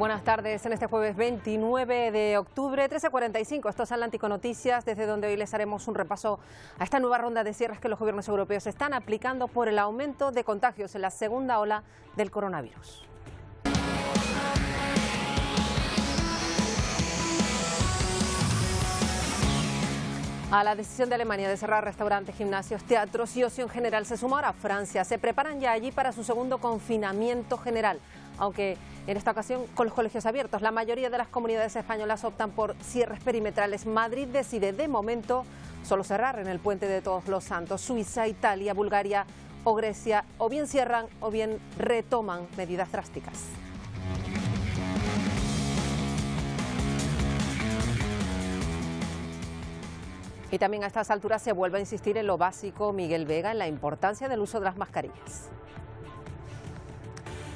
Buenas tardes. En este jueves 29 de octubre, 13:45. Esto es Atlántico Noticias, desde donde hoy les haremos un repaso a esta nueva ronda de cierres que los gobiernos europeos están aplicando por el aumento de contagios en la segunda ola del coronavirus. A la decisión de Alemania de cerrar restaurantes, gimnasios, teatros y ocio en general se suma ahora Francia. Se preparan ya allí para su segundo confinamiento general, aunque en esta ocasión con los colegios abiertos. La mayoría de las comunidades españolas optan por cierres perimetrales. Madrid decide de momento solo cerrar en el Puente de Todos los Santos. Suiza, Italia, Bulgaria o Grecia o bien cierran o bien retoman medidas drásticas. Y también a estas alturas se vuelve a insistir en lo básico, Miguel Vega, en la importancia del uso de las mascarillas.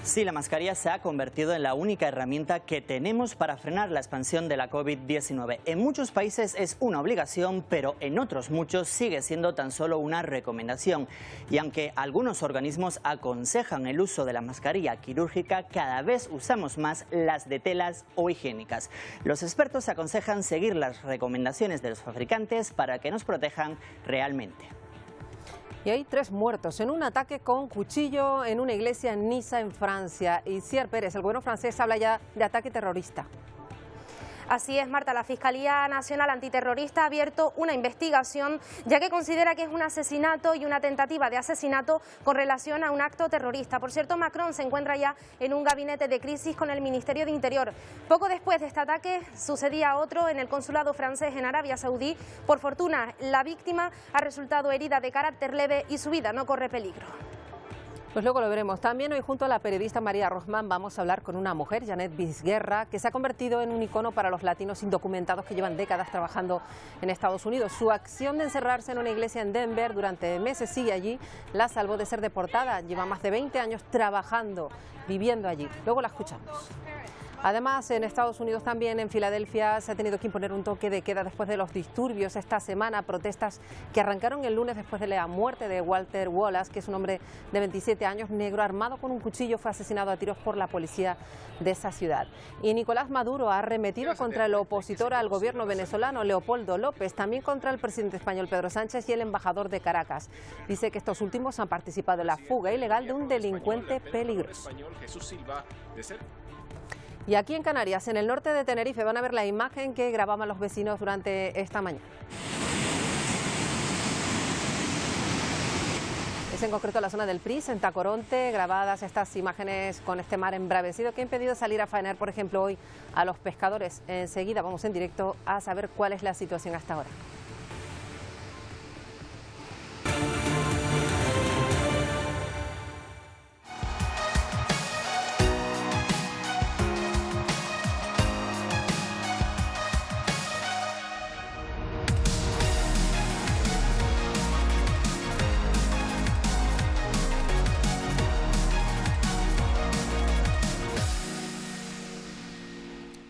Sí, la mascarilla se ha convertido en la única herramienta que tenemos para frenar la expansión de la COVID-19. En muchos países es una obligación, pero en otros muchos sigue siendo tan solo una recomendación. Y aunque algunos organismos aconsejan el uso de la mascarilla quirúrgica, cada vez usamos más las de telas o higiénicas. Los expertos aconsejan seguir las recomendaciones de los fabricantes para que nos protejan realmente. Y hay 3 muertos en un ataque con cuchillo en una iglesia en Niza, en Francia. Y Sier Pérez, el gobierno francés, habla ya de ataque terrorista. Así es, Marta, la Fiscalía Nacional Antiterrorista ha abierto una investigación ya que considera que es un asesinato y una tentativa de asesinato con relación a un acto terrorista. Por cierto, Macron se encuentra ya en un gabinete de crisis con el Ministerio de Interior. Poco después de este ataque sucedía otro en el consulado francés en Arabia Saudí. Por fortuna, la víctima ha resultado herida de carácter leve y su vida no corre peligro. Pues luego lo veremos. También hoy junto a la periodista María Rosman vamos a hablar con una mujer, Janet Vizguerra, que se ha convertido en un icono para los latinos indocumentados que llevan décadas trabajando en Estados Unidos. Su acción de encerrarse en una iglesia en Denver durante meses sigue allí, la salvó de ser deportada. Lleva más de 20 años trabajando, viviendo allí. Luego la escuchamos. Además, en Estados Unidos también, en Filadelfia, se ha tenido que imponer un toque de queda después de los disturbios esta semana, protestas que arrancaron el lunes después de la muerte de Walter Wallace, que es un hombre de 27 años, negro, armado con un cuchillo, fue asesinado a tiros por la policía de esa ciudad. Y Nicolás Maduro ha arremetido contra el opositor al gobierno venezolano, Leopoldo López, también contra el presidente español Pedro Sánchez y el embajador de Caracas. Dice que estos últimos han participado en la fuga ilegal de un delincuente peligroso. Y aquí en Canarias, en el norte de Tenerife, van a ver la imagen que grababan los vecinos durante esta mañana. Es en concreto la zona del Pris, en Tacoronte, grabadas estas imágenes con este mar embravecido que ha impedido salir a faenar, por ejemplo, hoy a los pescadores. Enseguida vamos en directo a saber cuál es la situación hasta ahora.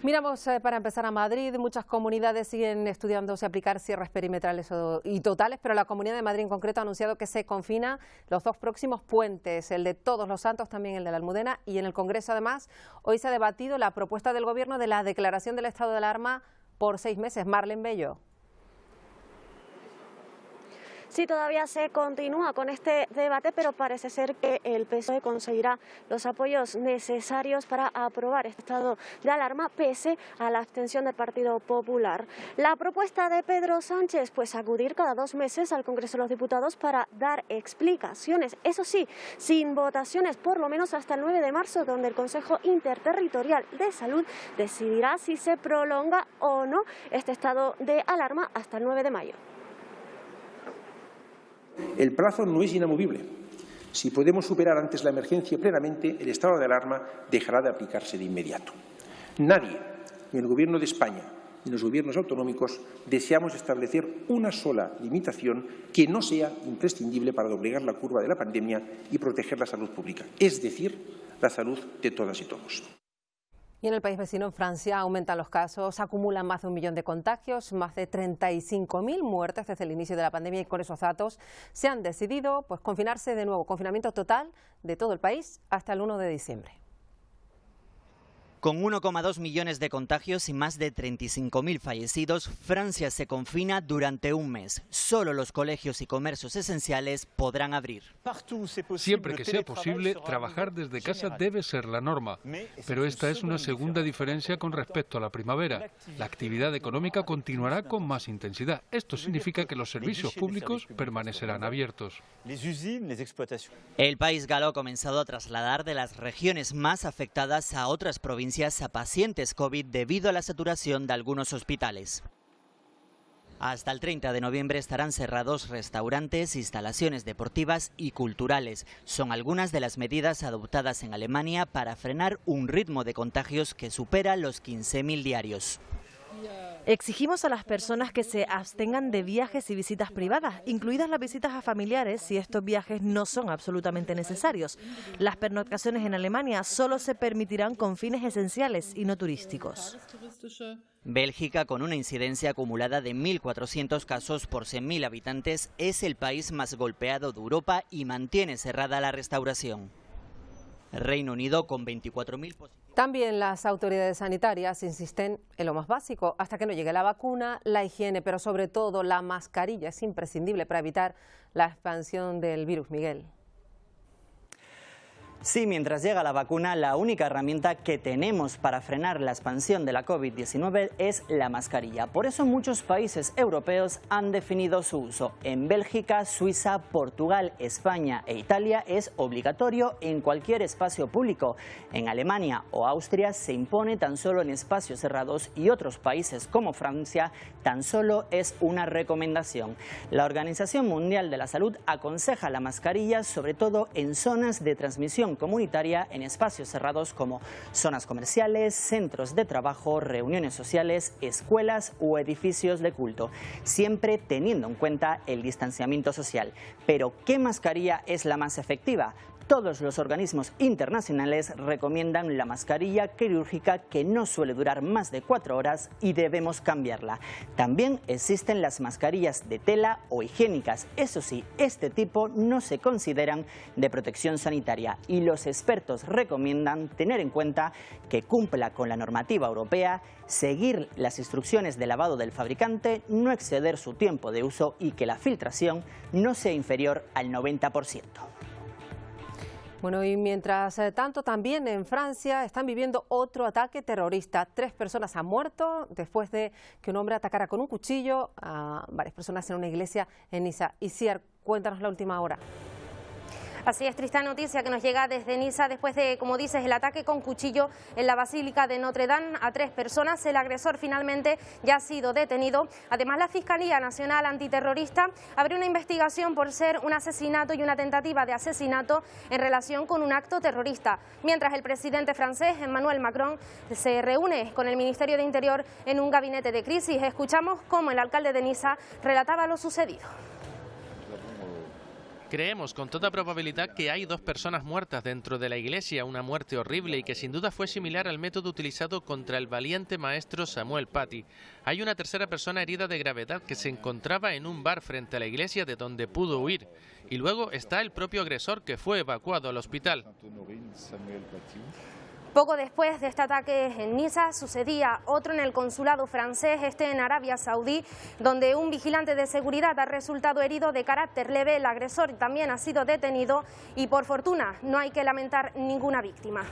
Miramos para empezar a Madrid. Muchas comunidades siguen estudiando si aplicar cierres perimetrales y totales, pero la Comunidad de Madrid en concreto ha anunciado que se confina los 2 próximos puentes, el de Todos los Santos, también el de la Almudena, y en el Congreso además hoy se ha debatido la propuesta del Gobierno de la declaración del estado de alarma por 6 meses. Marlene Bello. Sí, todavía se continúa con este debate, pero parece ser que el PSOE conseguirá los apoyos necesarios para aprobar este estado de alarma, pese a la abstención del Partido Popular. La propuesta de Pedro Sánchez, pues acudir cada 2 meses al Congreso de los Diputados para dar explicaciones, eso sí, sin votaciones, por lo menos hasta el 9 de marzo, donde el Consejo Interterritorial de Salud decidirá si se prolonga o no este estado de alarma hasta el 9 de mayo. El plazo no es inamovible. Si podemos superar antes la emergencia plenamente, el estado de alarma dejará de aplicarse de inmediato. Nadie, ni el Gobierno de España ni los gobiernos autonómicos, deseamos establecer una sola limitación que no sea imprescindible para doblegar la curva de la pandemia y proteger la salud pública, es decir, la salud de todas y todos. Y en el país vecino, en Francia, aumentan los casos, acumulan más de 1 millón de contagios, más de 35.000 muertes desde el inicio de la pandemia, y con esos datos se han decidido confinarse de nuevo, confinamiento total de todo el país hasta el 1 de diciembre. Con 1,2 millones de contagios y más de 35.000 fallecidos, Francia se confina durante un mes. Solo los colegios y comercios esenciales podrán abrir. Siempre que sea posible, trabajar desde casa debe ser la norma. Pero esta es una segunda diferencia con respecto a la primavera. La actividad económica continuará con más intensidad. Esto significa que los servicios públicos permanecerán abiertos. El país galo ha comenzado a trasladar de las regiones más afectadas a otras provincias a pacientes COVID debido a la saturación de algunos hospitales. Hasta el 30 de noviembre estarán cerrados restaurantes, instalaciones deportivas y culturales. Son algunas de las medidas adoptadas en Alemania para frenar un ritmo de contagios que supera los 15.000 diarios. Exigimos a las personas que se abstengan de viajes y visitas privadas, incluidas las visitas a familiares si estos viajes no son absolutamente necesarios. Las pernoctaciones en Alemania solo se permitirán con fines esenciales y no turísticos. Bélgica, con una incidencia acumulada de 1.400 casos por 100.000 habitantes, es el país más golpeado de Europa y mantiene cerrada la restauración. Reino Unido, con 24.000 positivos. También las autoridades sanitarias insisten en lo más básico. Hasta que no llegue la vacuna, la higiene, pero sobre todo la mascarilla es imprescindible para evitar la expansión del virus, Miguel. Sí, mientras llega la vacuna, la única herramienta que tenemos para frenar la expansión de la COVID-19 es la mascarilla. Por eso muchos países europeos han definido su uso. En Bélgica, Suiza, Portugal, España e Italia es obligatorio en cualquier espacio público. En Alemania o Austria se impone tan solo en espacios cerrados y otros países como Francia tan solo es una recomendación. La Organización Mundial de la Salud aconseja la mascarilla sobre todo en zonas de transmisión comunitaria, en espacios cerrados como zonas comerciales, centros de trabajo, reuniones sociales, escuelas o edificios de culto, siempre teniendo en cuenta el distanciamiento social. Pero ¿qué mascarilla es la más efectiva? Todos los organismos internacionales recomiendan la mascarilla quirúrgica, que no suele durar más de 4 horas y debemos cambiarla. También existen las mascarillas de tela o higiénicas. Eso sí, este tipo no se consideran de protección sanitaria y los expertos recomiendan tener en cuenta que cumpla con la normativa europea, seguir las instrucciones de lavado del fabricante, no exceder su tiempo de uso y que la filtración no sea inferior al 90%. Bueno, y mientras tanto, también en Francia están viviendo otro ataque terrorista. 3 personas han muerto después de que un hombre atacara con un cuchillo a varias personas en una iglesia en Niza. Isiar, cuéntanos la última hora. Así es, triste noticia que nos llega desde Niza después de, como dices, el ataque con cuchillo en la Basílica de Notre Dame a 3 personas. El agresor finalmente ya ha sido detenido. Además, la Fiscalía Nacional Antiterrorista abrió una investigación por ser un asesinato y una tentativa de asesinato en relación con un acto terrorista. Mientras el presidente francés, Emmanuel Macron, se reúne con el Ministerio de Interior en un gabinete de crisis. Escuchamos cómo el alcalde de Niza relataba lo sucedido. Creemos con toda probabilidad que hay 2 personas muertas dentro de la iglesia, una muerte horrible y que sin duda fue similar al método utilizado contra el valiente maestro Samuel Paty. Hay una tercera persona herida de gravedad que se encontraba en un bar frente a la iglesia de donde pudo huir. Y luego está el propio agresor que fue evacuado al hospital. Poco después de este ataque en Niza sucedía otro en el consulado francés, en Arabia Saudí, donde un vigilante de seguridad ha resultado herido de carácter leve. El agresor también ha sido detenido y por fortuna no hay que lamentar ninguna víctima.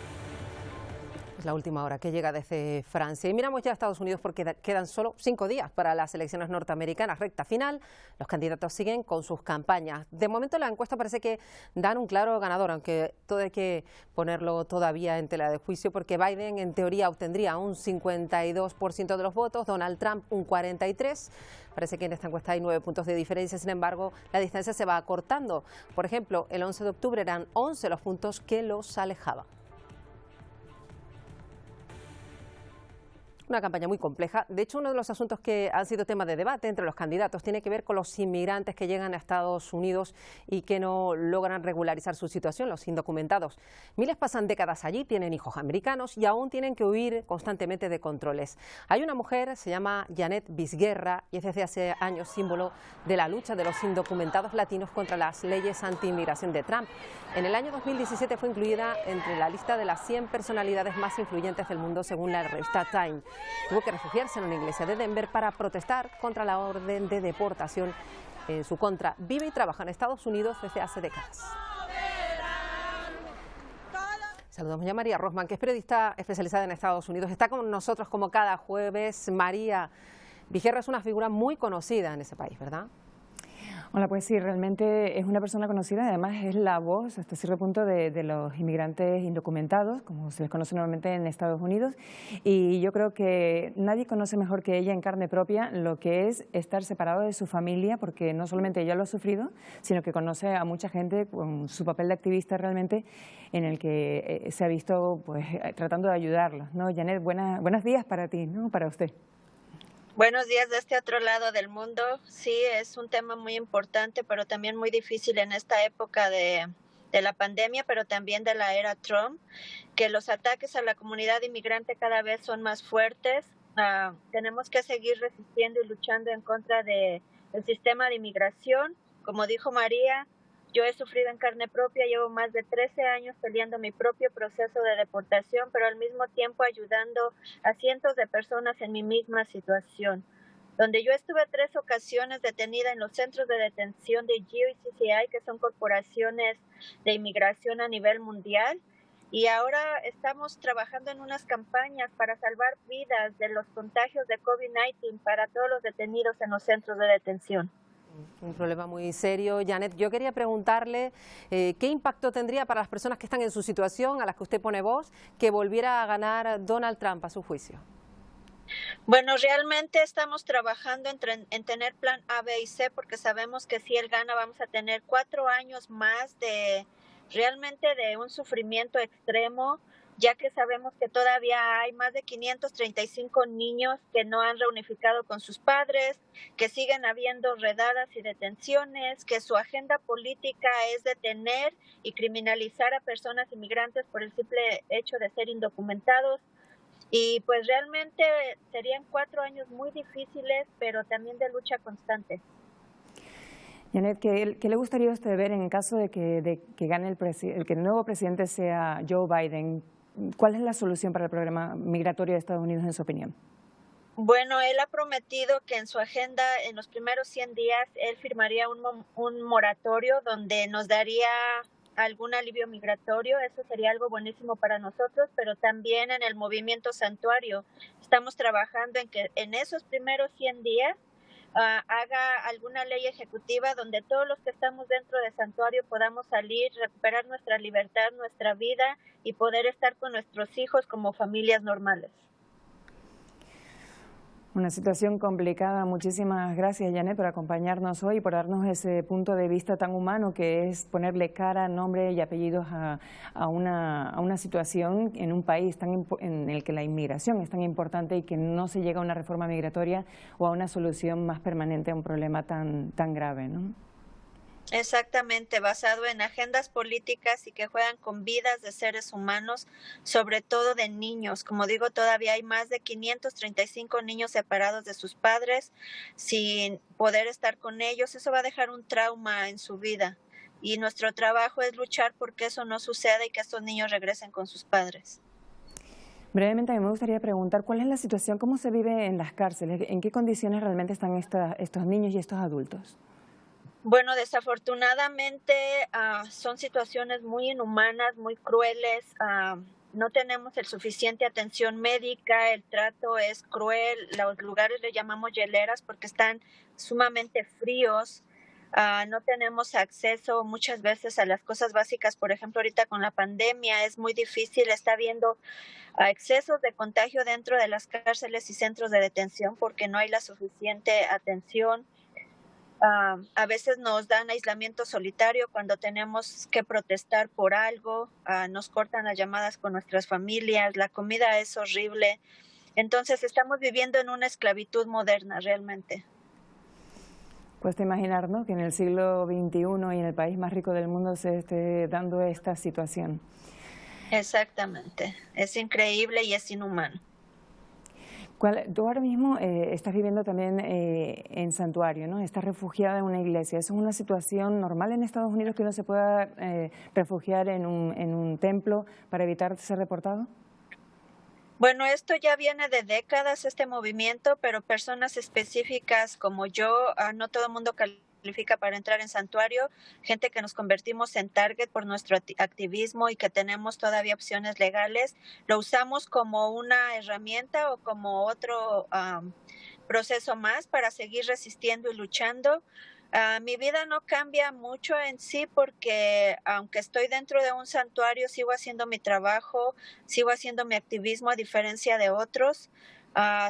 Es la última hora que llega desde Francia. Y miramos ya a Estados Unidos porque quedan solo 5 días para las elecciones norteamericanas, recta final. Los candidatos siguen con sus campañas. De momento la encuesta parece que dan un claro ganador, aunque todo hay que ponerlo todavía en tela de juicio, porque Biden en teoría obtendría un 52% de los votos, Donald Trump un 43%. Parece que en esta encuesta hay 9 puntos de diferencia, sin embargo la distancia se va acortando. Por ejemplo, el 11 de octubre eran 11 los puntos que los alejaban. Una campaña muy compleja. De hecho, uno de los asuntos que han sido tema de debate entre los candidatos tiene que ver con los inmigrantes que llegan a Estados Unidos y que no logran regularizar su situación, los indocumentados. Miles pasan décadas allí, tienen hijos americanos y aún tienen que huir constantemente de controles. Hay una mujer, se llama Janet Vizguerra, y es desde hace años símbolo de la lucha de los indocumentados latinos contra las leyes anti-inmigración de Trump. En el año 2017 fue incluida entre la lista de las 100 personalidades más influyentes del mundo según la revista Time. Tuvo que refugiarse en una iglesia de Denver para protestar contra la orden de deportación en su contra. Vive y trabaja en Estados Unidos desde hace décadas. Saludamos ya a María Rothman, que es periodista especializada en Estados Unidos. Está con nosotros como cada jueves. María, Vizguerra es una figura muy conocida en ese país, ¿verdad? Hola, pues sí, realmente es una persona conocida y además es la voz hasta cierto punto de los inmigrantes indocumentados, como se les conoce normalmente en Estados Unidos, y yo creo que nadie conoce mejor que ella en carne propia lo que es estar separado de su familia, porque no solamente ella lo ha sufrido, sino que conoce a mucha gente con su papel de activista realmente, en el que se ha visto pues tratando de ayudarlos, ¿no? Janet, buenos días para ti, ¿no? Para usted. Buenos días de este otro lado del mundo. Sí, es un tema muy importante, pero también muy difícil en esta época de la pandemia, pero también de la era Trump, que los ataques a la comunidad inmigrante cada vez son más fuertes. Tenemos que seguir resistiendo y luchando en contra del sistema de inmigración. Como dijo María, yo he sufrido en carne propia, llevo más de 13 años peleando mi propio proceso de deportación, pero al mismo tiempo ayudando a cientos de personas en mi misma situación. Donde yo estuve 3 ocasiones detenida en los centros de detención de GEO y CCI, que son corporaciones de inmigración a nivel mundial, y ahora estamos trabajando en unas campañas para salvar vidas de los contagios de COVID-19 para todos los detenidos en los centros de detención. Un problema muy serio. Janet, yo quería preguntarle qué impacto tendría para las personas que están en su situación, a las que usted pone voz, que volviera a ganar Donald Trump a su juicio. Bueno, realmente estamos trabajando en tener plan A, B y C, porque sabemos que si él gana vamos a tener 4 años más de un sufrimiento extremo, ya que sabemos que todavía hay más de 535 niños que no han reunificado con sus padres, que siguen habiendo redadas y detenciones, que su agenda política es detener y criminalizar a personas inmigrantes por el simple hecho de ser indocumentados. Y pues realmente serían 4 años muy difíciles, pero también de lucha constante. Janet, ¿qué le gustaría a usted ver en caso de que gane que el nuevo presidente sea Joe Biden? ¿Cuál es la solución para el problema migratorio de Estados Unidos, en su opinión? Bueno, él ha prometido que en su agenda, en los primeros 100 días, él firmaría un moratorio donde nos daría algún alivio migratorio. Eso sería algo buenísimo para nosotros, pero también en el movimiento Santuario estamos trabajando en que en esos primeros 100 días haga alguna ley ejecutiva donde todos los que estamos dentro de Santuario podamos salir, recuperar nuestra libertad, nuestra vida y poder estar con nuestros hijos como familias normales. Una situación complicada. Muchísimas gracias, Janet, por acompañarnos hoy y por darnos ese punto de vista tan humano que es ponerle cara, nombre y apellidos a una situación en un país en el que la inmigración es tan importante y que no se llega a una reforma migratoria o a una solución más permanente a un problema tan grave, ¿no? Exactamente, basado en agendas políticas y que juegan con vidas de seres humanos, sobre todo de niños. Como digo, todavía hay más de 535 niños separados de sus padres sin poder estar con ellos. Eso va a dejar un trauma en su vida y nuestro trabajo es luchar porque eso no suceda y que estos niños regresen con sus padres. Brevemente, a mí me gustaría preguntar cuál es la situación, cómo se vive en las cárceles, en qué condiciones realmente están estos niños y estos adultos. Bueno, desafortunadamente son situaciones muy inhumanas, muy crueles. No tenemos el suficiente atención médica, el trato es cruel. Los lugares le llamamos hieleras porque están sumamente fríos. No tenemos acceso muchas veces a las cosas básicas. Por ejemplo, ahorita con la pandemia es muy difícil. Está habiendo excesos de contagio dentro de las cárceles y centros de detención porque no hay la suficiente atención. A veces nos dan aislamiento solitario cuando tenemos que protestar por algo, nos cortan las llamadas con nuestras familias, la comida es horrible. Entonces estamos viviendo en una esclavitud moderna realmente. Cuesta imaginar, ¿no?, que en el siglo XXI y en el país más rico del mundo se esté dando esta situación. Exactamente, es increíble y es inhumano. Tú ahora mismo estás viviendo también en santuario, ¿no? Estás refugiada en una iglesia. ¿Eso es una situación normal en Estados Unidos, que uno se pueda refugiar en un templo para evitar ser deportado? Bueno, esto ya viene de décadas, este movimiento, pero personas específicas como yo, no todo el mundo califica para entrar en santuario, gente que nos convertimos en target por nuestro activismo y que tenemos todavía opciones legales, lo usamos como una herramienta o como otro proceso más para seguir resistiendo y luchando. Mi vida no cambia mucho en sí porque aunque estoy dentro de un santuario, sigo haciendo mi trabajo, sigo haciendo mi activismo a diferencia de otros.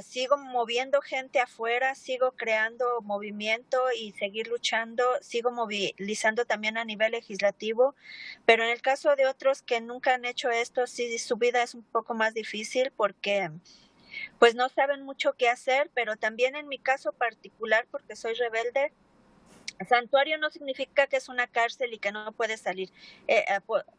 Sigo moviendo gente afuera, sigo creando movimiento y seguir luchando, sigo movilizando también a nivel legislativo, pero en el caso de otros que nunca han hecho esto, sí, su vida es un poco más difícil porque pues no saben mucho qué hacer, pero también en mi caso particular, porque soy rebelde, santuario no significa que es una cárcel y que no puedes salir.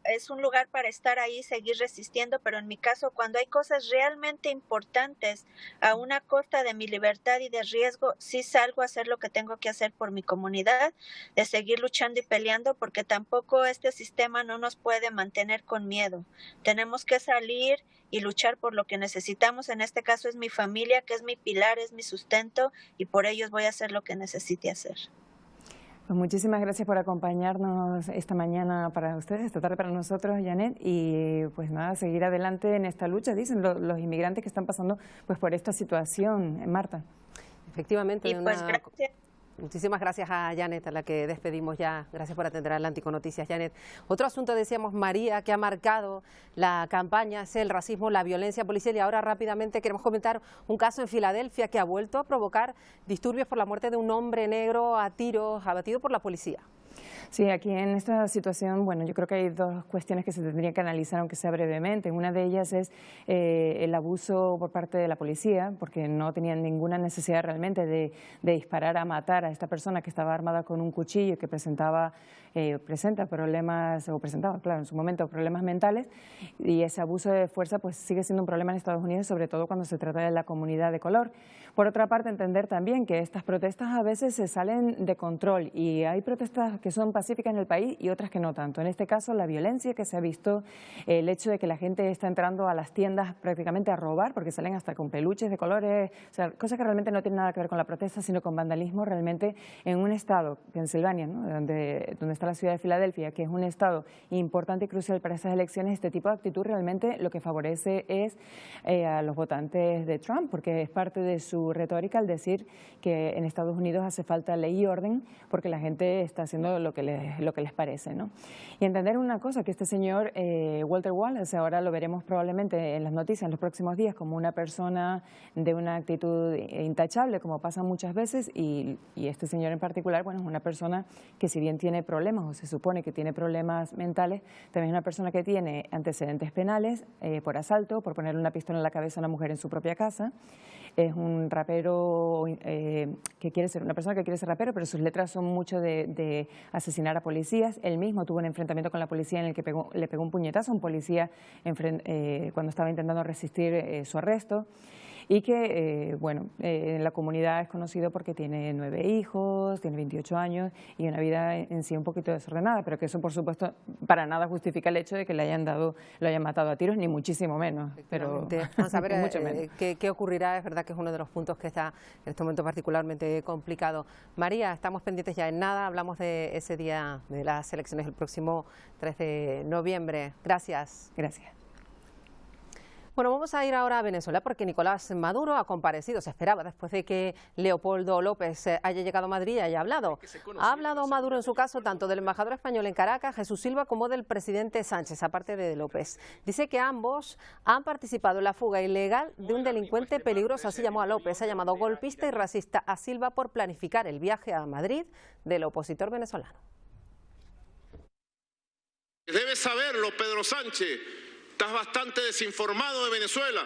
Es un lugar para estar ahí, seguir resistiendo, pero en mi caso, cuando hay cosas realmente importantes a una costa de mi libertad y de riesgo, sí salgo a hacer lo que tengo que hacer por mi comunidad, de seguir luchando y peleando, porque tampoco este sistema no nos puede mantener con miedo. Tenemos que salir y luchar por lo que necesitamos. En este caso es mi familia, que es mi pilar, es mi sustento, y por ellos voy a hacer lo que necesite hacer. Pues muchísimas gracias por acompañarnos esta mañana para ustedes, esta tarde para nosotros, Janet, y pues nada, seguir adelante en esta lucha, dicen los inmigrantes que están pasando pues por esta situación, Marta. Efectivamente. Y pues gracias. Muchísimas gracias a Janet, a la que despedimos ya. Gracias por atender a Atlántico Noticias, Janet. Otro asunto, decíamos, María, que ha marcado la campaña, es el racismo, la violencia policial. Y ahora rápidamente queremos comentar un caso en Filadelfia que ha vuelto a provocar disturbios por la muerte de un hombre negro a tiros, abatido por la policía. Sí, aquí en esta situación, bueno, yo creo que hay dos cuestiones que se tendrían que analizar, aunque sea brevemente. Una de ellas es el abuso por parte de la policía, porque no tenían ninguna necesidad realmente de disparar a matar a esta persona que estaba armada con un cuchillo, que presentaba problemas, o presentaba, claro, en su momento problemas mentales, y ese abuso de fuerza pues sigue siendo un problema en Estados Unidos, sobre todo cuando se trata de la comunidad de color. Por otra parte, entender también que estas protestas a veces se salen de control y hay protestas que son pacíficas en el país y otras que no tanto. En este caso, la violencia que se ha visto, el hecho de que la gente está entrando a las tiendas prácticamente a robar, porque salen hasta con peluches de colores, o sea, cosas que realmente no tienen nada que ver con la protesta, sino con vandalismo realmente en un estado, Pensilvania, ¿no?, donde está la ciudad de Filadelfia, que es un estado importante y crucial para esas elecciones. Este tipo de actitud realmente lo que favorece es a los votantes de Trump, porque es parte de su retórica al decir que en Estados Unidos hace falta ley y orden porque la gente está haciendo lo que les parece, ¿no? Y entender una cosa, que este señor Walter Wallace, ahora lo veremos probablemente en las noticias en los próximos días como una persona de una actitud intachable, como pasa muchas veces, y este señor en particular, bueno, es una persona que, si bien tiene problemas o se supone que tiene problemas mentales, también es una persona que tiene antecedentes penales por asalto, por ponerle una pistola en la cabeza a una mujer en su propia casa. Es un rapero que quiere ser, una persona que quiere ser rapero, pero sus letras son mucho de asesinar a policías. Él mismo tuvo un enfrentamiento con la policía en el que le pegó un puñetazo a un policía cuando estaba intentando resistir su arresto. Y que, en la comunidad es conocido porque tiene 9 hijos, tiene 28 años y una vida en sí un poquito desordenada, pero que eso, por supuesto, para nada justifica el hecho de que lo hayan matado a tiros, ni muchísimo menos. Pero vamos a ver mucho menos. ¿Qué ocurrirá? Es verdad que es uno de los puntos que está en este momento particularmente complicado. María, estamos pendientes ya en nada, hablamos de ese día de las elecciones el próximo 3 de noviembre. Gracias. Gracias. Bueno, vamos a ir ahora a Venezuela porque Nicolás Maduro ha comparecido, se esperaba, después de que Leopoldo López haya llegado a Madrid y haya hablado. Ha hablado Maduro en su caso tanto del embajador español en Caracas, Jesús Silva, como del presidente Sánchez, aparte de López. Dice que ambos han participado en la fuga ilegal de un delincuente peligroso, así llamó a López, ha llamado golpista y racista a Silva por planificar el viaje a Madrid del opositor venezolano. Debes saberlo, Pedro Sánchez. Estás bastante desinformado de Venezuela.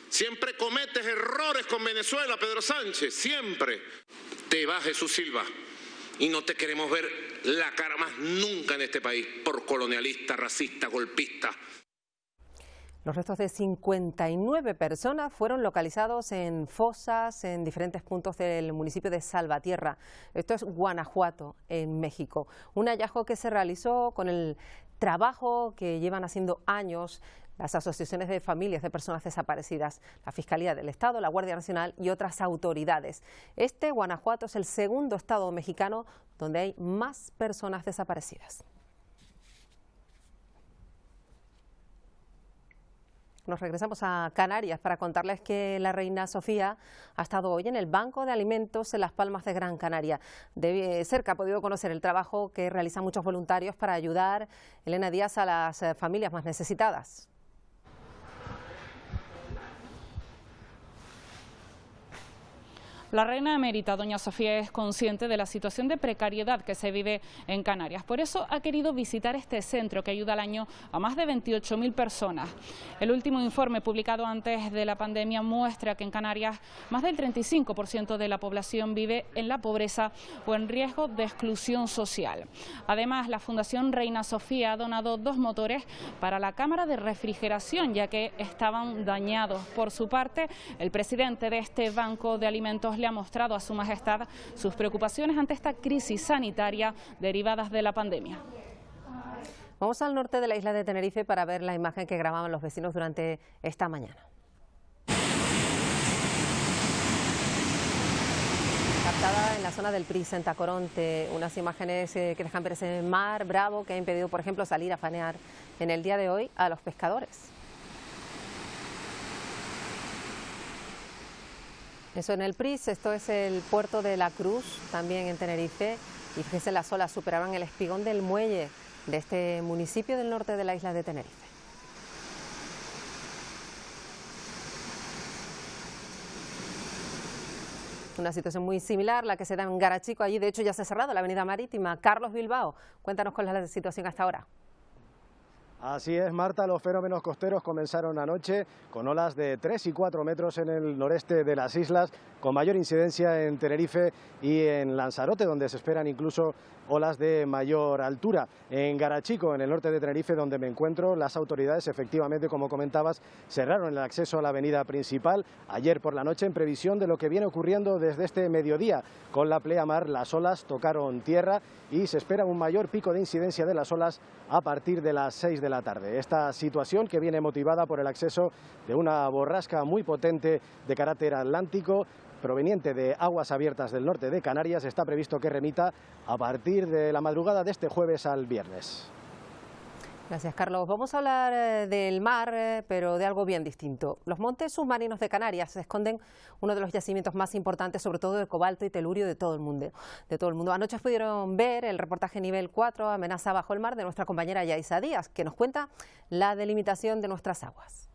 Siempre cometes errores con Venezuela, Pedro Sánchez, siempre. Te vas, Jesús Silva, y no te queremos ver la cara más nunca en este país por colonialista, racista, golpista. Los restos de 59 personas fueron localizados en fosas en diferentes puntos del municipio de Salvatierra. Esto es Guanajuato, en México. Un hallazgo que se realizó con el trabajo que llevan haciendo años las asociaciones de familias de personas desaparecidas, la Fiscalía del Estado, la Guardia Nacional y otras autoridades. Guanajuato es el segundo estado mexicano donde hay más personas desaparecidas. Nos regresamos a Canarias para contarles que la reina Sofía ha estado hoy en el Banco de Alimentos en Las Palmas de Gran Canaria. De cerca ha podido conocer el trabajo que realizan muchos voluntarios para ayudar, Elena Díaz, a las familias más necesitadas. La reina emérita, doña Sofía, es consciente de la situación de precariedad que se vive en Canarias. Por eso ha querido visitar este centro que ayuda al año a más de 28.000 personas. El último informe publicado antes de la pandemia muestra que en Canarias más del 35% de la población vive en la pobreza o en riesgo de exclusión social. Además, la Fundación Reina Sofía ha donado 2 motores para la cámara de refrigeración, ya que estaban dañados. Por su parte, el presidente de este Banco de Alimentos le ha mostrado a Su Majestad sus preocupaciones ante esta crisis sanitaria derivadas de la pandemia. Vamos al norte de la isla de Tenerife para ver la imagen que grababan los vecinos durante esta mañana. Captada en la zona del Pris, en Tacoronte, unas imágenes que dejan ver ese mar bravo que ha impedido, por ejemplo, salir a faenar en el día de hoy a los pescadores. Eso en el Pris, esto es el puerto de La Cruz, también en Tenerife, y fíjense, las olas superaban el espigón del muelle de este municipio del norte de la isla de Tenerife. Una situación muy similar, la que se da en Garachico, allí de hecho ya se ha cerrado la avenida marítima. Carlos Bilbao, cuéntanos cuál es la situación hasta ahora. Así es, Marta, los fenómenos costeros comenzaron anoche con olas de 3 y 4 metros en el noreste de las islas, con mayor incidencia en Tenerife y en Lanzarote, donde se esperan incluso olas de mayor altura. En Garachico, en el norte de Tenerife, donde me encuentro, las autoridades, efectivamente, como comentabas, cerraron el acceso a la avenida principal ayer por la noche en previsión de lo que viene ocurriendo desde este mediodía. Con la pleamar, las olas tocaron tierra y se espera un mayor pico de incidencia de las olas a partir de las 6 de la tarde. Esta situación, que viene motivada por el acceso de una borrasca muy potente de carácter atlántico, proveniente de aguas abiertas del norte de Canarias, está previsto que remita a partir de la madrugada de este jueves al viernes. Gracias, Carlos. Vamos a hablar del mar, pero de algo bien distinto. Los montes submarinos de Canarias esconden uno de los yacimientos más importantes, sobre todo de cobalto y telurio de todo el mundo. Anoche pudieron ver el reportaje nivel 4, Amenaza bajo el mar, de nuestra compañera Yaisa Díaz, que nos cuenta la delimitación de nuestras aguas.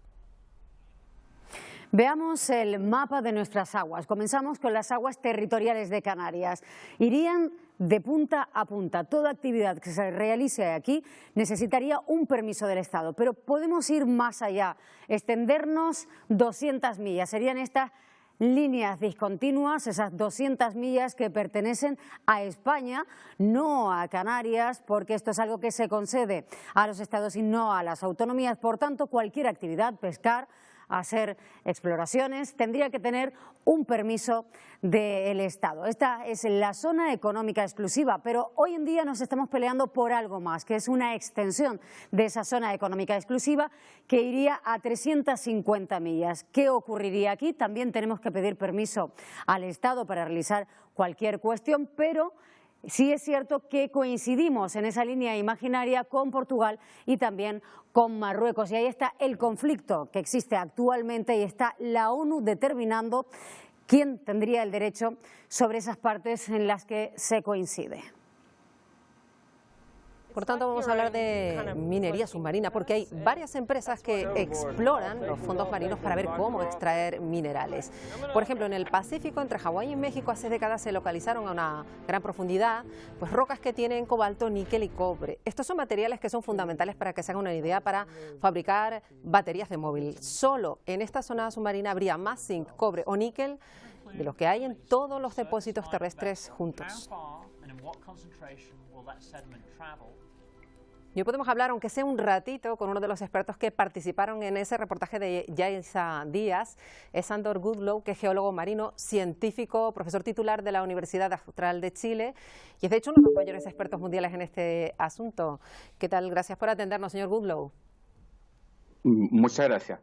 Veamos el mapa de nuestras aguas. Comenzamos con las aguas territoriales de Canarias. Irían de punta a punta. Toda actividad que se realice aquí necesitaría un permiso del Estado, pero podemos ir más allá, extendernos 200 millas. Serían estas líneas discontinuas, esas 200 millas que pertenecen a España, no a Canarias, porque esto es algo que se concede a los estados y no a las autonomías. Por tanto, cualquier actividad, pescar, hacer exploraciones, tendría que tener un permiso del Estado. Esta es la zona económica exclusiva, pero hoy en día nos estamos peleando por algo más, que es una extensión de esa zona económica exclusiva que iría a 350 millas. ¿Qué ocurriría aquí? También tenemos que pedir permiso al Estado para realizar cualquier cuestión, pero sí es cierto que coincidimos en esa línea imaginaria con Portugal y también con Marruecos. Y ahí está el conflicto que existe actualmente y está la ONU determinando quién tendría el derecho sobre esas partes en las que se coincide. Por tanto, vamos a hablar de minería submarina, porque hay varias empresas que exploran los fondos marinos para ver cómo extraer minerales. Por ejemplo, en el Pacífico, entre Hawái y México, hace décadas se localizaron a una gran profundidad pues rocas que tienen cobalto, níquel y cobre. Estos son materiales que son fundamentales para que se haga una idea para fabricar baterías de móvil. Solo en esta zona submarina habría más zinc, cobre o níquel de lo que hay en todos los depósitos terrestres juntos. Y hoy podemos hablar, aunque sea un ratito, con uno de los expertos que participaron en ese reportaje de Yaisa Díaz. Es Sándor Goodlow, que es geólogo marino, científico, profesor titular de la Universidad Austral de Chile y es de hecho uno de los mayores expertos mundiales en este asunto. ¿Qué tal? Gracias por atendernos, señor Goodlow. Muchas gracias.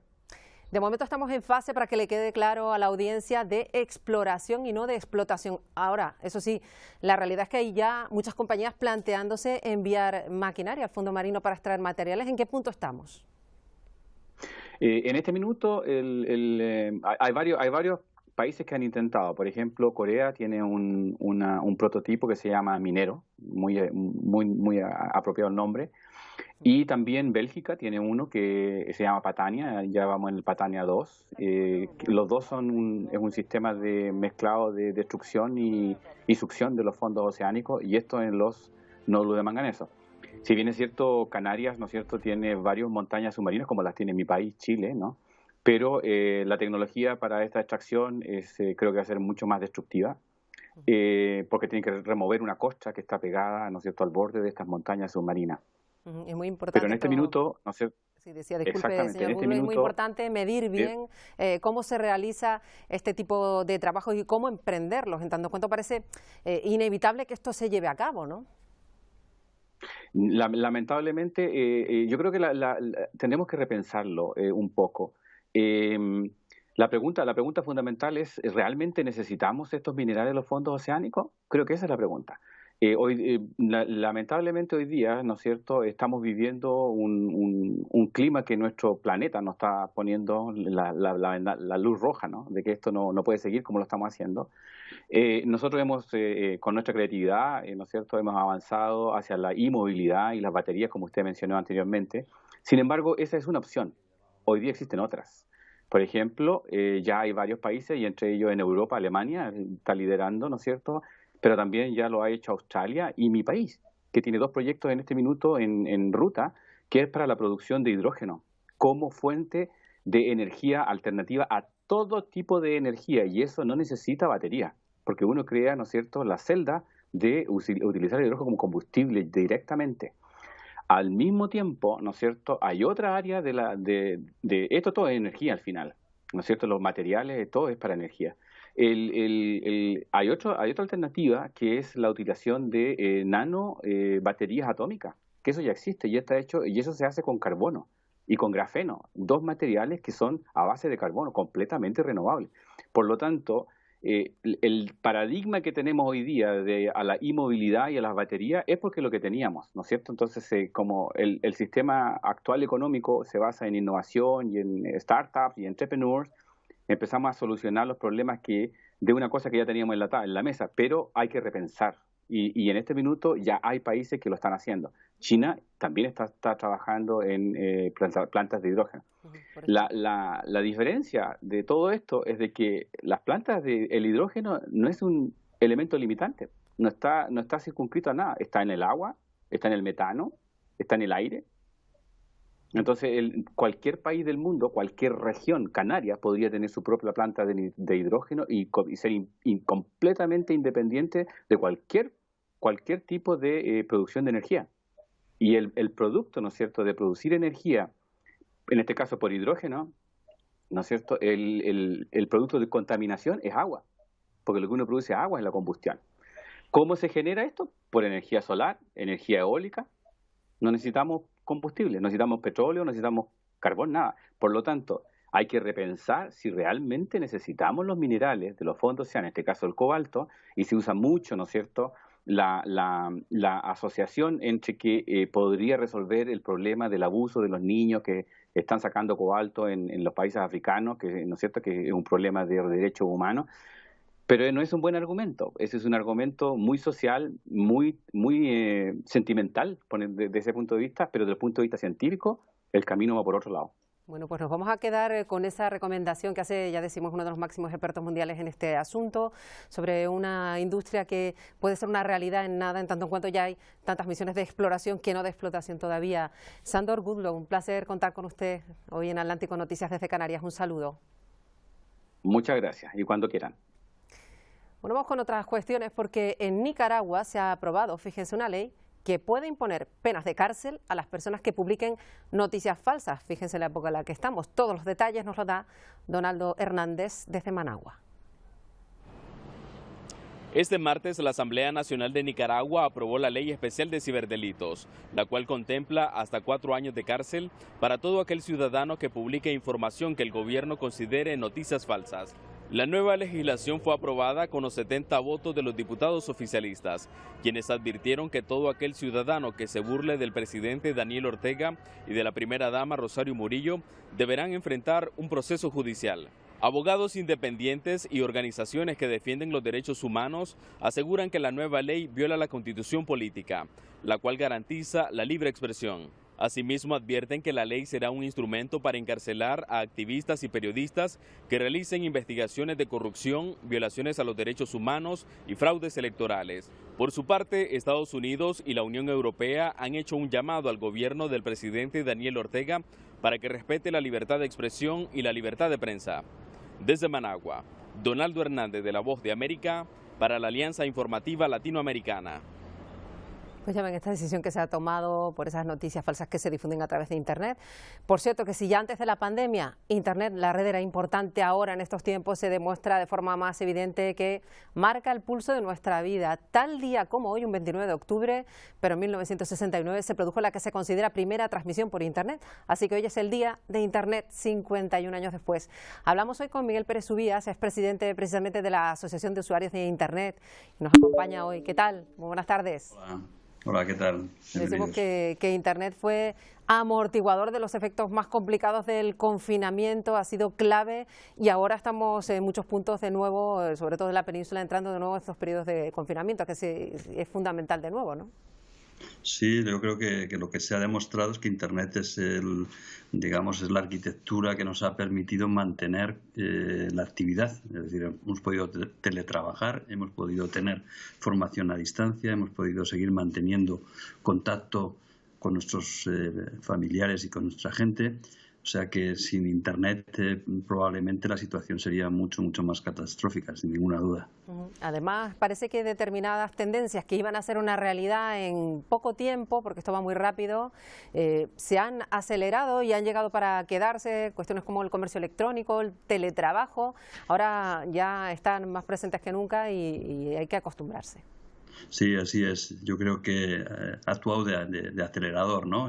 De momento estamos en fase, para que le quede claro a la audiencia, de exploración y no de explotación. Ahora, eso sí, la realidad es que hay ya muchas compañías planteándose enviar maquinaria al fondo marino para extraer materiales. ¿En qué punto estamos? En este minuto hay varios países que han intentado. Por ejemplo, Corea tiene un prototipo que se llama Minero, muy apropiado el nombre. Y también Bélgica tiene uno que se llama Patania, ya vamos en el Patania 2. Los dos son un sistema de mezclado de destrucción y succión de los fondos oceánicos, y esto en los nódulos de manganeso. Si bien es cierto, Canarias, ¿no es cierto?, tiene varias montañas submarinas, como las tiene mi país, Chile, ¿no? Pero la tecnología para esta extracción creo que va a ser mucho más destructiva, porque tiene que remover una costra que está pegada, ¿no es cierto?, al borde de estas montañas submarinas. Es muy importante. Pero en este minuto, no sé. Sí, decía, disculpe, señor Goodlow, es muy importante medir bien cómo se realiza este tipo de trabajo y cómo emprenderlos. En tanto cuanto parece inevitable que esto se lleve a cabo, ¿no? Lamentablemente, yo creo que tenemos que repensarlo un poco. La pregunta fundamental es: ¿realmente necesitamos estos minerales en los fondos oceánicos? Creo que esa es la pregunta. Lamentablemente hoy día, ¿no es cierto?, estamos viviendo un clima que nuestro planeta nos está poniendo la luz roja, ¿no?, de que esto no puede seguir como lo estamos haciendo. Nosotros con nuestra creatividad, ¿no es cierto?, hemos avanzado hacia la inmovilidad y las baterías, como usted mencionó anteriormente. Sin embargo, esa es una opción. Hoy día existen otras. Por ejemplo, ya hay varios países, y entre ellos en Europa, Alemania está liderando, ¿no es cierto?, pero también ya lo ha hecho Australia y mi país, que tiene 2 proyectos en este minuto en ruta, que es para la producción de hidrógeno como fuente de energía alternativa a todo tipo de energía, y eso no necesita batería, porque uno crea, ¿no es cierto?, la celda de utilizar el hidrógeno como combustible directamente. Al mismo tiempo, ¿no es cierto?, hay otra área de esto todo es energía al final, ¿no es cierto?, los materiales, todo es para energía. Hay otra alternativa, que es la utilización de baterías atómicas, que eso ya existe y está hecho, y eso se hace con carbono y con grafeno, 2 materiales que son a base de carbono, completamente renovables. Por lo tanto, el paradigma que tenemos hoy día a la inmovilidad y a las baterías es porque lo que teníamos, ¿no es cierto? Entonces, como el sistema actual económico se basa en innovación y en startups y entrepreneurs, empezamos a solucionar los problemas de una cosa que ya teníamos en la mesa, pero hay que repensar. Y en este minuto ya hay países que lo están haciendo. China también está trabajando en plantas de hidrógeno. La diferencia de todo esto es de que las plantas el hidrógeno no es un elemento limitante, no está circunscrito a nada. Está en el agua, está en el metano, está en el aire. Entonces, cualquier país del mundo, cualquier región, Canarias, podría tener su propia planta de hidrógeno y ser completamente independiente de cualquier tipo de producción de energía. Y el producto, ¿no es cierto?, de producir energía, en este caso por hidrógeno, ¿no es cierto?, el producto de contaminación es agua, porque lo que uno produce agua es la combustión. ¿Cómo se genera esto? Por energía solar, energía eólica. No necesitamos combustible, no necesitamos petróleo, no necesitamos carbón, nada. Por lo tanto, hay que repensar si realmente necesitamos los minerales de los fondos oceánicos, en este caso el cobalto, y se usa mucho, ¿no es cierto?, la asociación entre que podría resolver el problema del abuso de los niños que están sacando cobalto en los países africanos, que, ¿no es cierto?, que es un problema de derechos humanos. Pero no es un buen argumento. Ese es un argumento muy social, muy sentimental desde ese punto de vista, pero desde el punto de vista científico, el camino va por otro lado. Bueno, pues nos vamos a quedar con esa recomendación que hace, ya decimos, uno de los máximos expertos mundiales en este asunto, sobre una industria que puede ser una realidad en nada, en tanto en cuanto ya hay tantas misiones de exploración que no de explotación todavía. Sándor Goodlow, un placer contar con usted hoy en Atlántico Noticias desde Canarias. Un saludo. Muchas gracias, y cuando quieran. Bueno, vamos con otras cuestiones, porque en Nicaragua se ha aprobado, fíjense, una ley que puede imponer penas de cárcel a las personas que publiquen noticias falsas. Fíjense la época en la que estamos. Todos los detalles nos los da Donaldo Hernández desde Managua. Este martes la Asamblea Nacional de Nicaragua aprobó la Ley Especial de Ciberdelitos, la cual contempla hasta 4 años de cárcel para todo aquel ciudadano que publique información que el gobierno considere noticias falsas. La nueva legislación fue aprobada con los 70 votos de los diputados oficialistas, quienes advirtieron que todo aquel ciudadano que se burle del presidente Daniel Ortega y de la primera dama Rosario Murillo deberán enfrentar un proceso judicial. Abogados independientes y organizaciones que defienden los derechos humanos aseguran que la nueva ley viola la Constitución política, la cual garantiza la libre expresión. Asimismo, advierten que la ley será un instrumento para encarcelar a activistas y periodistas que realicen investigaciones de corrupción, violaciones a los derechos humanos y fraudes electorales. Por su parte, Estados Unidos y la Unión Europea han hecho un llamado al gobierno del presidente Daniel Ortega para que respete la libertad de expresión y la libertad de prensa. Desde Managua, Donaldo Hernández, de La Voz de América, para la Alianza Informativa Latinoamericana. Pues ya ven esta decisión que se ha tomado por esas noticias falsas que se difunden a través de Internet. Por cierto, que si ya antes de la pandemia Internet, la red, era importante, ahora en estos tiempos se demuestra de forma más evidente que marca el pulso de nuestra vida. Tal día como hoy, un 29 de octubre, pero en 1969 se produjo la que se considera primera transmisión por Internet. Así que hoy es el día de Internet, 51 años después. Hablamos hoy con Miguel Pérez Subías, es presidente precisamente de la Asociación de Usuarios de Internet. Nos acompaña hoy. ¿Qué tal? Muy buenas tardes. Hola. Hola, ¿qué tal? Decimos que Internet fue amortiguador de los efectos más complicados del confinamiento, ha sido clave y ahora estamos en muchos puntos de nuevo, sobre todo en la península, entrando de nuevo en estos periodos de confinamiento, que es fundamental de nuevo, ¿no? Sí, yo creo que lo que se ha demostrado es que Internet es es la arquitectura que nos ha permitido mantener la actividad. Es decir, hemos podido teletrabajar, hemos podido tener formación a distancia, hemos podido seguir manteniendo contacto con nuestros familiares y con nuestra gente. O sea que sin Internet probablemente la situación sería mucho más catastrófica, sin ninguna duda. Además, parece que determinadas tendencias que iban a ser una realidad en poco tiempo, porque esto va muy rápido, se han acelerado y han llegado para quedarse. Cuestiones como el comercio electrónico, el teletrabajo, ahora ya están más presentes que nunca y hay que acostumbrarse. Sí, así es. Yo creo que ha actuado de acelerador, ¿no?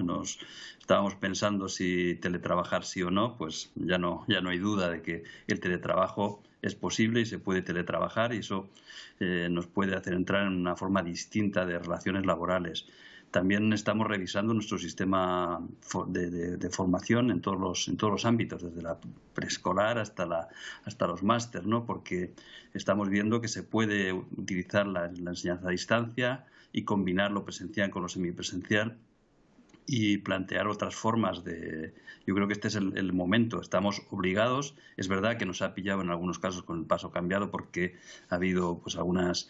Estábamos pensando si teletrabajar sí o no, pues ya no hay duda de que el teletrabajo es posible y se puede teletrabajar y eso nos puede hacer entrar en una forma distinta de relaciones laborales. También estamos revisando nuestro sistema de formación en todos los ámbitos, desde la preescolar hasta los máster, ¿no? Porque estamos viendo que se puede utilizar la enseñanza a distancia y combinar lo presencial con lo semipresencial y plantear otras formas de... Yo creo que este es el momento, estamos obligados. Es verdad que nos ha pillado en algunos casos con el paso cambiado porque ha habido algunos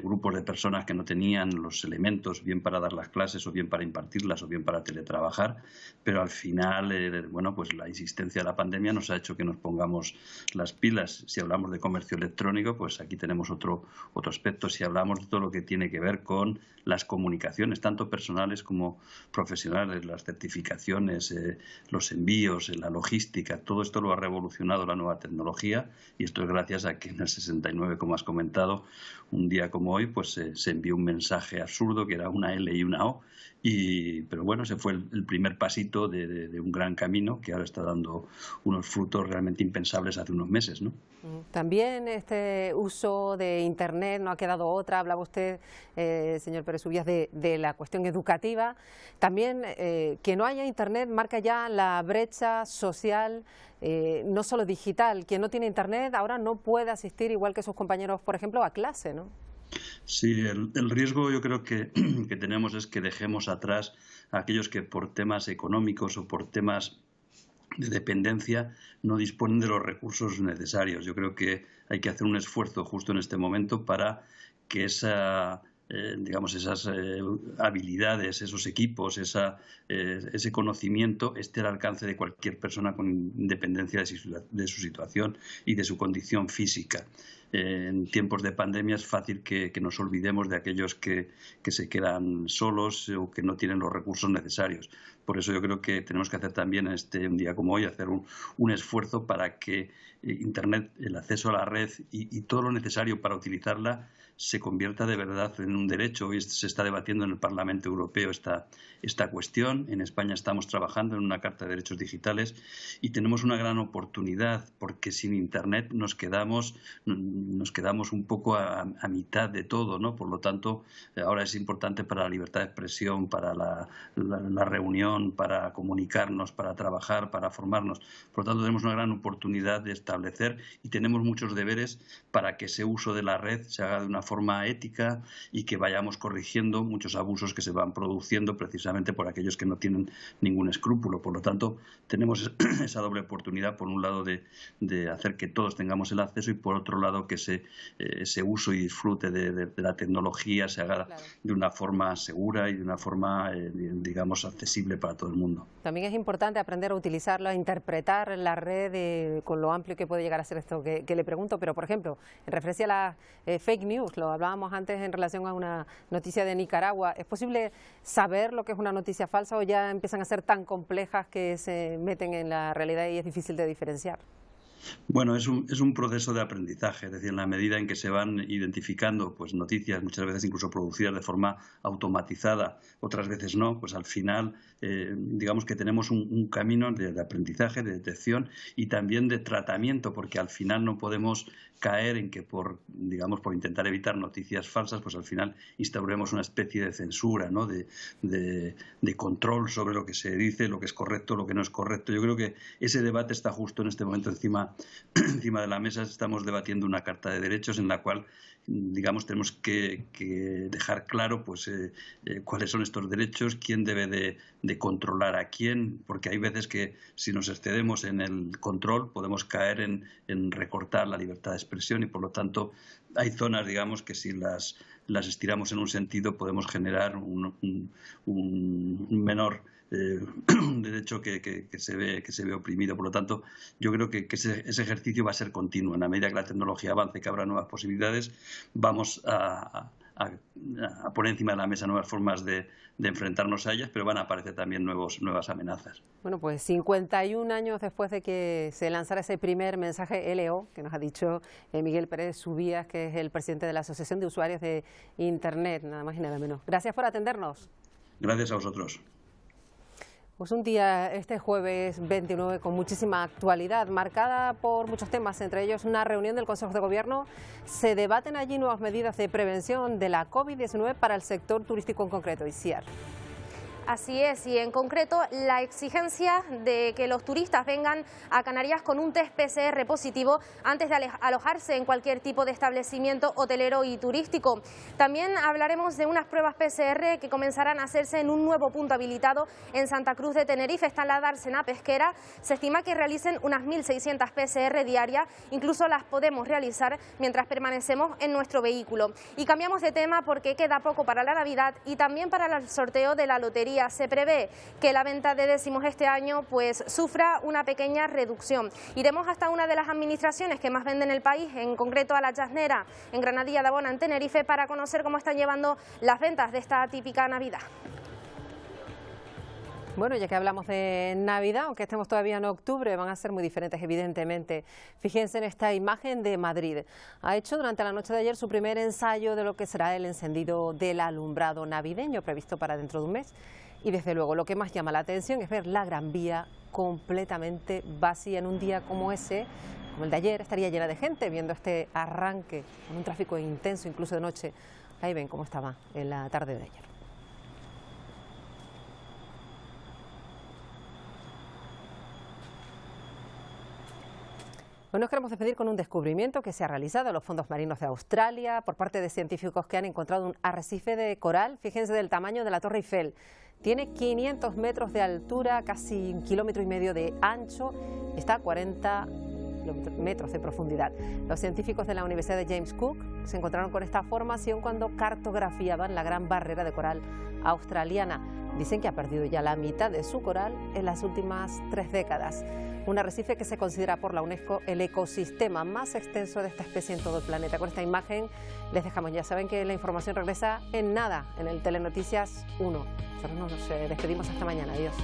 grupos de personas que no tenían los elementos bien para dar las clases o bien para impartirlas o bien para teletrabajar, pero al final pues la insistencia de la pandemia nos ha hecho que nos pongamos las pilas. Si hablamos de comercio electrónico, pues aquí tenemos otro aspecto. Si hablamos de todo lo que tiene que ver con las comunicaciones, tanto personales como profesionales, las certificaciones, los envíos, la logística, todo esto lo ha revolucionado la nueva tecnología y esto es gracias a que en el 69, como has comentado, un día como hoy, pues se envió un mensaje absurdo que era una L y una O, pero bueno, ese fue el primer pasito de un gran camino que ahora está dando unos frutos realmente impensables hace unos meses, ¿no? También este uso de Internet no ha quedado otra. Hablaba usted, señor Pérez Ubias, de la cuestión educativa. También que no haya Internet marca ya la brecha social, no solo digital. Quien no tiene Internet ahora no puede asistir, igual que sus compañeros, por ejemplo, a clase, ¿no? Sí, el riesgo yo creo que tenemos es que dejemos atrás a aquellos que por temas económicos o por temas de dependencia no disponen de los recursos necesarios. Yo creo que hay que hacer un esfuerzo justo en este momento para que esas habilidades, esos equipos, ese conocimiento esté al alcance de cualquier persona con independencia de su situación y de su condición física. En tiempos de pandemia es fácil que nos olvidemos de aquellos que se quedan solos o que no tienen los recursos necesarios. Por eso yo creo que tenemos que hacer también un día como hoy, hacer un esfuerzo para que Internet, el acceso a la red y todo lo necesario para utilizarla se convierta de verdad en un derecho. Hoy se está debatiendo en el Parlamento Europeo esta cuestión. En España estamos trabajando en una Carta de Derechos Digitales y tenemos una gran oportunidad, porque sin Internet nos quedamos un poco a mitad de todo, ¿no? Por lo tanto, ahora es importante para la libertad de expresión, para la reunión, para comunicarnos, para trabajar, para formarnos. Por lo tanto, tenemos una gran oportunidad de establecer y tenemos muchos deberes para que ese uso de la red se haga de una forma ética y que vayamos corrigiendo muchos abusos que se van produciendo precisamente por aquellos que no tienen ningún escrúpulo. Por lo tanto, tenemos esa doble oportunidad, por un lado de hacer que todos tengamos el acceso y por otro lado que ese uso y disfrute de la tecnología se haga de una forma segura y de una forma, digamos, accesible para todo el mundo. También es importante aprender a utilizarlo, a interpretar la red con lo amplio que puede llegar a ser esto que le pregunto, pero por ejemplo, en referencia a las fake news, lo hablábamos antes en relación a una noticia de Nicaragua, ¿es posible saber lo que es una noticia falsa o ya empiezan a ser tan complejas que se meten en la realidad y es difícil de diferenciar? Bueno, es un proceso de aprendizaje, es decir, en la medida en que se van identificando pues noticias, muchas veces incluso producidas de forma automatizada, otras veces no, pues al final digamos que tenemos un camino de aprendizaje, de detección y también de tratamiento, porque al final no podemos caer en que por intentar evitar noticias falsas, pues al final instauremos una especie de censura, ¿no? de control sobre lo que se dice, lo que es correcto, lo que no es correcto. Yo creo que ese debate está justo en este momento encima de la mesa. Estamos debatiendo una Carta de Derechos en la cual tenemos que dejar claro pues cuáles son estos derechos, quién debe de controlar a quién, porque hay veces que si nos excedemos en el control podemos caer en recortar la libertad de expresión y por lo tanto hay zonas, digamos, que si las estiramos en un sentido podemos generar un menor derecho que se ve oprimido. Por lo tanto, yo creo que ese ejercicio va a ser continuo. En la medida que la tecnología avance y que habrá nuevas posibilidades, vamos a poner encima de la mesa nuevas formas de enfrentarnos a ellas, pero van a aparecer también nuevas amenazas. Bueno, pues 51 años después de que se lanzara ese primer mensaje LO, que nos ha dicho Miguel Pérez Ubias, que es el presidente de la Asociación de Usuarios de Internet, nada más y nada menos. Gracias por atendernos. Gracias a vosotros. Pues un día, este jueves 29, con muchísima actualidad, marcada por muchos temas, entre ellos una reunión del Consejo de Gobierno. Se debaten allí nuevas medidas de prevención de la COVID-19 para el sector turístico en concreto, Isiar. Así es, y en concreto la exigencia de que los turistas vengan a Canarias con un test PCR positivo antes de alojarse en cualquier tipo de establecimiento hotelero y turístico. También hablaremos de unas pruebas PCR que comenzarán a hacerse en un nuevo punto habilitado en Santa Cruz de Tenerife, está en la dársena pesquera. Se estima que realicen unas 1.600 PCR diarias, incluso las podemos realizar mientras permanecemos en nuestro vehículo. Y cambiamos de tema porque queda poco para la Navidad y también para el sorteo de la lotería. Se prevé que la venta de décimos este año pues sufra una pequeña reducción. Iremos hasta una de las administraciones que más venden en el país, en concreto a la Chasnera, en Granadilla de Abona, en Tenerife, para conocer cómo están llevando las ventas de esta típica Navidad. Bueno, ya que hablamos de Navidad, aunque estemos todavía en octubre, van a ser muy diferentes, evidentemente. Fíjense en esta imagen de Madrid. Ha hecho durante la noche de ayer su primer ensayo de lo que será el encendido del alumbrado navideño, previsto para dentro de un mes. Y desde luego lo que más llama la atención es ver la Gran Vía completamente vacía en un día como ese, como el de ayer, estaría llena de gente viendo este arranque con un tráfico intenso, incluso de noche. Ahí ven cómo estaba en la tarde de ayer. Hoy nos queremos despedir con un descubrimiento que se ha realizado en los fondos marinos de Australia por parte de científicos que han encontrado un arrecife de coral. Fíjense del tamaño de la Torre Eiffel. Tiene 500 metros de altura, casi 1,5 kilómetros de ancho, está a 40 metros de profundidad. Los científicos de la Universidad de James Cook se encontraron con esta formación cuando cartografiaban la gran barrera de coral australiana. Dicen que ha perdido ya la mitad de su coral en las últimas 3 décadas. Un arrecife que se considera por la UNESCO el ecosistema más extenso de esta especie en todo el planeta. Con esta imagen les dejamos. Ya saben que la información regresa en nada en el Telenoticias 1. Nosotros nos despedimos hasta mañana. Adiós.